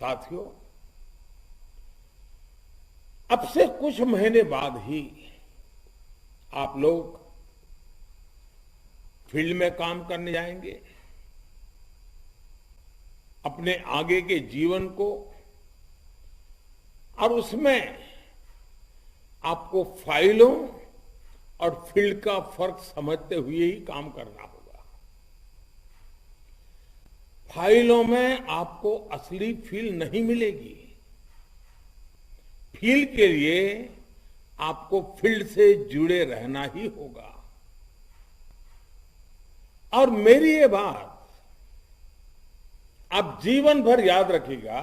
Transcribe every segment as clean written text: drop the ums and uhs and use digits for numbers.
साथियों, अब से कुछ महीने बाद ही आप लोग फील्ड में काम करने जाएंगे। अपने आगे के जीवन को और उसमें आपको फाइलों और फील्ड का फर्क समझते हुए ही काम करना होगा। फाइलों में आपको असली फील नहीं मिलेगी। फील्ड के लिए आपको फील्ड से जुड़े रहना ही होगा। और मेरी ये बात आप जीवन भर याद रखिएगा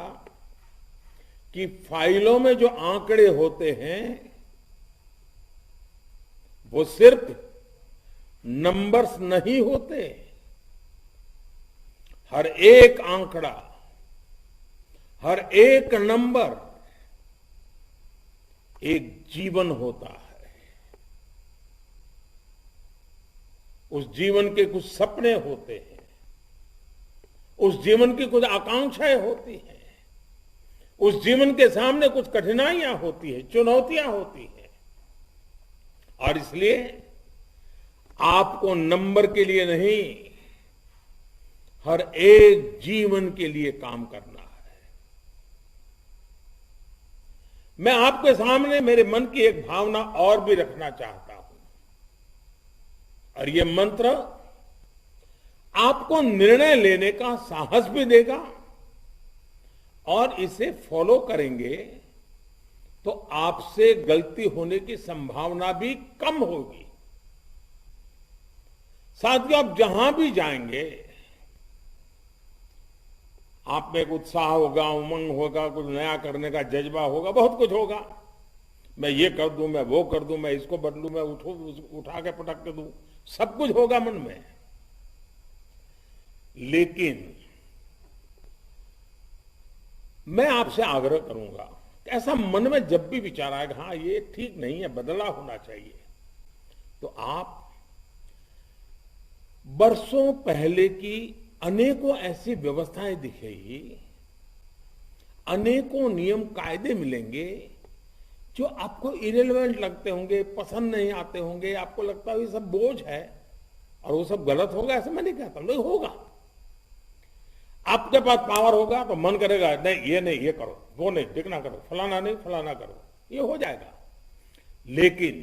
कि फाइलों में जो आंकड़े होते हैं वो सिर्फ नंबर्स नहीं होते। हर एक आंकड़ा, हर एक नंबर एक जीवन होता है। उस जीवन के कुछ सपने होते हैं, उस जीवन की कुछ आकांक्षाएं होती हैं, उस जीवन के सामने कुछ कठिनाइयां होती हैं, चुनौतियां होती हैं। और इसलिए आपको नंबर के लिए नहीं, हर एक जीवन के लिए काम करना है। मैं आपके सामने मेरे मन की एक भावना और भी रखना चाहता हूं, और ये मंत्र आपको निर्णय लेने का साहस भी देगा, और इसे फॉलो करेंगे तो आपसे गलती होने की संभावना भी कम होगी। साथियों, आप जहां भी जाएंगे आप में एक उत्साह होगा, उमंग होगा, कुछ नया करने का जज्बा होगा, बहुत कुछ होगा। मैं ये कर दूं, मैं वो कर दूं, मैं इसको बदलूं, मैं उठा के पटक के दूं, सब कुछ होगा मन में। लेकिन मैं आपसे आग्रह करूंगा कि ऐसा मन में जब भी विचार आएगा, हाँ ये ठीक नहीं है, बदलाव होना चाहिए, तो आप बरसों पहले की अनेकों ऐसी व्यवस्थाएं दिखेगी, अनेकों नियम कायदे मिलेंगे जो आपको इरेलेवेंट लगते होंगे, पसंद नहीं आते होंगे, आपको लगता है ये सब बोझ है और वो सब गलत होगा। ऐसा मैं नहीं कहता, नहीं होगा। आपके पास पावर होगा तो मन करेगा नहीं ये करो, वो नहीं, देखना करो, फलाना नहीं फलाना करो, ये हो जाएगा। लेकिन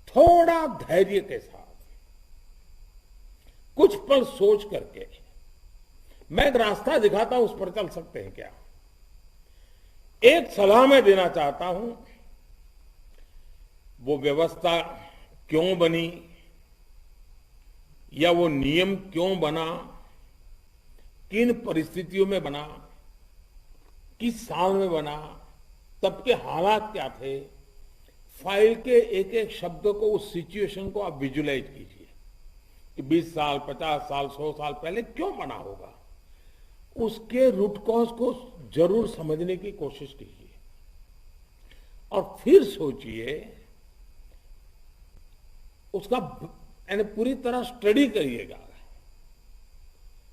थोड़ा धैर्य के साथ कुछ पल सोच करके मैं एक रास्ता दिखाता हूं, उस पर चल सकते हैं क्या। एक सलाह मैं देना चाहता हूं, वो व्यवस्था क्यों बनी या वो नियम क्यों बना, किन परिस्थितियों में बना, किस साल में बना, तब के हालात क्या थे, फाइल के एक एक शब्द को, उस सिचुएशन को आप विजुलाइज कीजिए कि 20 साल, 50 साल, 100 साल पहले क्यों बना होगा। उसके रूट कॉज को जरूर समझने की कोशिश कीजिए और फिर सोचिए, उसका यानी पूरी तरह स्टडी करिएगा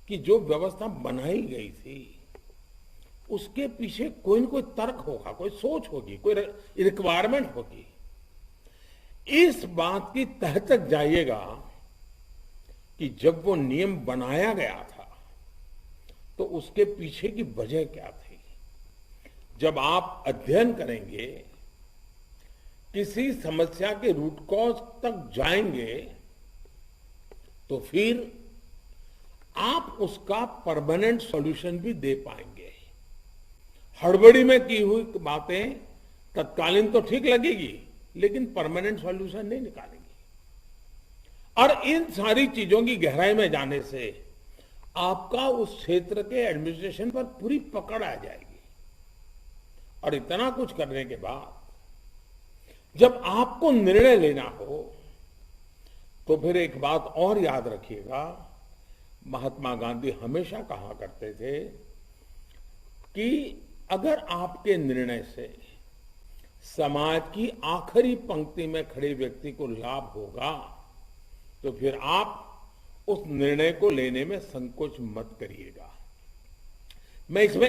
कि जो व्यवस्था बनाई गई थी उसके पीछे कोई न कोई तर्क होगा, कोई सोच होगी, कोई रिक्वायरमेंट होगी। इस बात की तह तक जाइएगा कि जब वो नियम बनाया गया था तो उसके पीछे की वजह क्या थी। जब आप अध्ययन करेंगे, किसी समस्या के रूट कॉज तक जाएंगे, तो फिर आप उसका परमानेंट सॉल्यूशन भी दे पाएंगे। हड़बड़ी में की हुई बातें तत्कालीन तो ठीक लगेगी, लेकिन परमानेंट सॉल्यूशन नहीं निकालेंगी। और इन सारी चीजों की गहराई में जाने से आपका उस क्षेत्र के एडमिनिस्ट्रेशन पर पूरी पकड़ आ जाएगी। और इतना कुछ करने के बाद जब आपको निर्णय लेना हो, तो फिर एक बात और याद रखिएगा, महात्मा गांधी हमेशा कहा करते थे कि अगर आपके निर्णय से समाज की आखिरी पंक्ति में खड़े व्यक्ति को लाभ होगा, तो फिर आप उस निर्णय को लेने में संकोच मत करिएगा। मैं इसमें